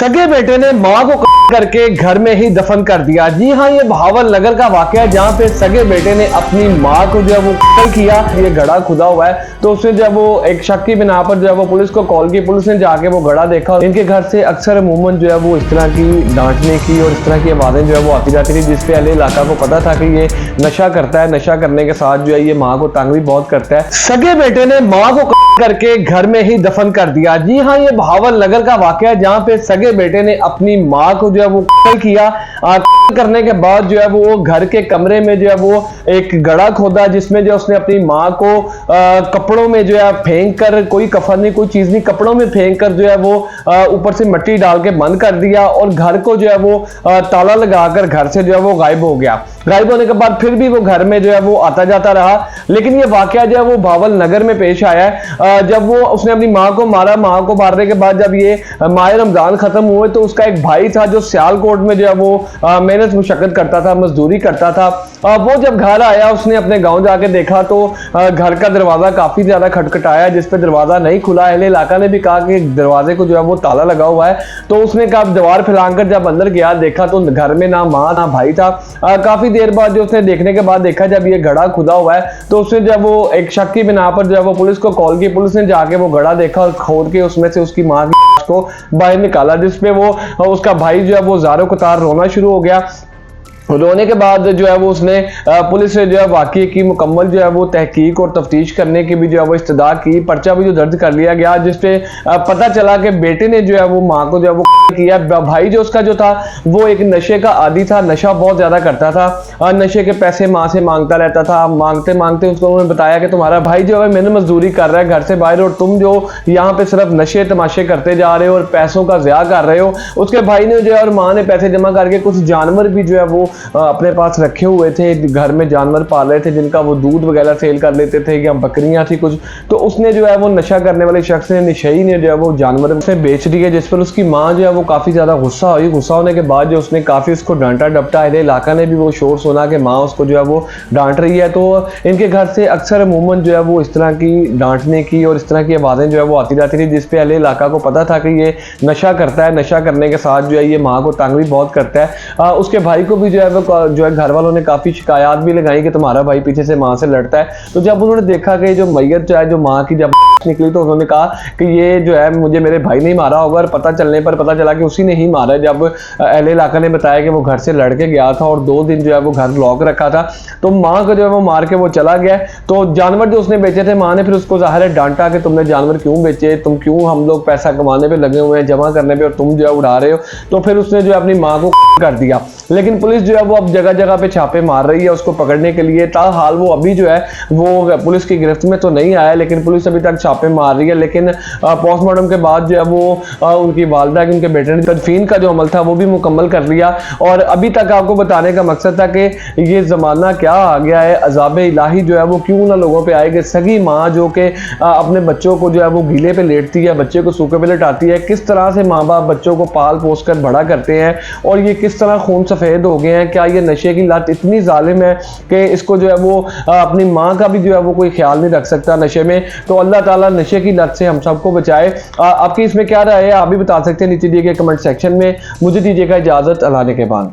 सगे बेटे ने मां को करके घर में ही दफन कर दिया। जी हाँ, ये भावल नगर का वाकया है जहाँ पे सगे बेटे ने अपनी मां को जो है वो कत्ल किया। ये गड़ा खुदा हुआ है तो उसने जब वो एक शक की बिना पर जो है वो पुलिस को कॉल की। पुलिस ने जाके वो गड़ा देखा। इनके घर से अक्सर अमूमन जो है वो इस तरह की डांटने की और इस तरह की आवाजें जो है वो आती जाती थी, जिसपे अहले इलाका को पता था कि ये नशा करता है। नशा करने के साथ जो है ये माँ को तंग भी बहुत करता है। सगे बेटे ने माँ को करके घर में ही दफन कर दिया। जी हाँ, ये भावल नगर का वाकया है जहाँ पे सगे बेटे ने अपनी माँ को जो है वो कत्ल किया। करने के बाद जो है वो घर के कमरे में जो है वो एक गड़ा खोदा, जिसमें जो उसने अपनी माँ को कपड़ों में जो है फेंक कर, कोई कफन नहीं कोई चीज नहीं, कपड़ों में फेंक कर जो है वो ऊपर से मिट्टी डाल के बंद कर दिया और घर को जो है वो ताला लगाकर घर से जो है वो गायब हो गया। गायब होने के बाद फिर भी वो घर में जो है वो आता जाता रहा। लेकिन ये वाकया जो है वो भावल नगर में पेश आया है जब वो उसने अपनी माँ को मारा। माँ को मारने के बाद जब ये माह रमजान खत्म हुए तो उसका एक भाई था जो सियालकोट में जो है वो मेहनत मुशक्कत करता था, मजदूरी करता था। वो जब घर आया उसने अपने गांव जाके देखा तो घर का दरवाजा काफी ज्यादा खटखटाया, जिसपे दरवाजा नहीं खुला। अहले इलाका ने भी कहा कि दरवाजे को जो है वो ताला लगा हुआ है। तो उसने कहा दीवार फैलाकर जब अंदर गया देखा तो घर में ना माँ ना भाई था। काफी देर बाद जो उसने देखने के बाद देखा जब ये गड़ा खुदा हुआ है तो उसने जब वो एक शक की बिना पर जो है वो पुलिस को कॉल की। पुलिस ने जाके वो गड़ा देखा और खोद के उसमें से उसकी माँ की को बाहर निकाला, जिसपे वो उसका भाई जो है वो ज़ारो कतार रोना शुरू हो गया। रोने के बाद जो है वो उसने पुलिस से जो है वाकये की मुकम्मल जो है वो तहकीक और तफ्तीश करने की भी जो है वो इस्तदा की। पर्चा भी जो दर्ज कर लिया गया, जिसपे पता चला कि बेटे ने जो है वो माँ को जो है वो किया। भाई जो उसका जो था वो एक नशे का आदी था, नशा बहुत ज्यादा करता था। नशे के पैसे माँ से मांगता रहता था। मांगते मांगते उसको उन्होंने बताया कि तुम्हारा भाई जो है मैंने मजदूरी कर रहा है घर से बाहर और तुम जो यहाँ पे सिर्फ नशे तमाशे करते जा रहे हो और पैसों का ज़िया कर रहे हो। उसके भाई ने जो है और माँ ने पैसे जमा करके कुछ जानवर भी जो है वो अपने पास रखे हुए थे। घर में जानवर पाल रहे थे जिनका वो दूध वगैरह सेल कर लेते थे, या बकरियां थी कुछ। तो उसने जो है वो नशा करने वाले शख्स ने, निशई ने जो है वो जानवर उसने बेच दिए, जिस पर उसकी माँ जो है वो काफी ज्यादा गुस्सा हुई। गुस्सा होने के बाद जो उसने काफी उसको डांटा डपटा। अहले इलाका ने भी वो शोर सुना कि माँ उसको जो है वो डांट रही है। तो इनके घर से अक्सर अमूमन जो है वो इस तरह की डांटने की और इस तरह की आवाजें जो है वो आती जाती थी, जिसपे अहले इलाका को पता था कि ये नशा करता है। नशा करने के साथ जो है ये माँ को तंग भी बहुत करता है। उसके भाई को भी जो है वो जो है घर वालों ने काफी शिकायत भी लगाई कि तुम्हारा भाई पीछे से माँ से लड़ता है। तो जब उन्होंने देखा कि जो मैयत जो है जो माँ की जब निकली तो उन्होंने कहा कि ये जो है मुझे मेरे भाई ने मारा होगा। और पता चलने पर पता चला कि उसी ने ही मारा। जब अहले इलाका ने बताया कि वो घर से लड़के गया था और 2 दिन जो है वो घर लॉक रखा था, तो माँ को जो है वो मार के वो चला गया। तो जानवर जो उसने बेचे थे, माँ ने फिर उसको ज़ाहिर है डांटा कि तुमने जानवर क्यों बेचे, तुम क्यों, हम लोग पैसा कमाने पे लगे हुए हैं, जमा करने पे, और तुम जो है उड़ा रहे हो। तो फिर उसने जो है अपनी माँ को कर दिया। लेकिन पुलिस जो है वो अब जगह जगह पे छापे मार रही है उसको पकड़ने के लिए। ताहाल वो अभी जो है वो पुलिस की गिरफ्त में तो नहीं आया, लेकिन पुलिस अभी तक छापे मार रही है। लेकिन पोस्टमार्टम के बाद जो है वो उनकी वालदा की, उनके बेटे ने तदफीन का जो अमल था वो भी मुकम्मल कर लिया। और अभी तक आपको बताने का मकसद था कि ये ज़माना क्या आ गया है, अज़ाब इलाही जो है वो क्यों ना लोगों पे आए कि सगी माँ जो कि अपने बच्चों को जो है वो गीले पे लेटती है, बच्चे को सूखे पे लेटाती है। किस तरह से माँ बाप बच्चों को पाल पोस कर बड़ा करते हैं और ये किस तरह खून सफ़ेद हो गए हैं। क्या ये नशे की लत इतनी जालिम है कि इसको जो है वो अपनी माँ का भी जो है वो कोई ख्याल नहीं रख सकता नशे में। तो अल्लाह ताला नशे की लत से हम सबको बचाए। आपकी इसमें क्या राय है, आप भी बता सकते हैं नीचे दिए गए कमेंट सेक्शन में। मुझे दीजिएगा इजाज़त, अल्लाह ने के बाद।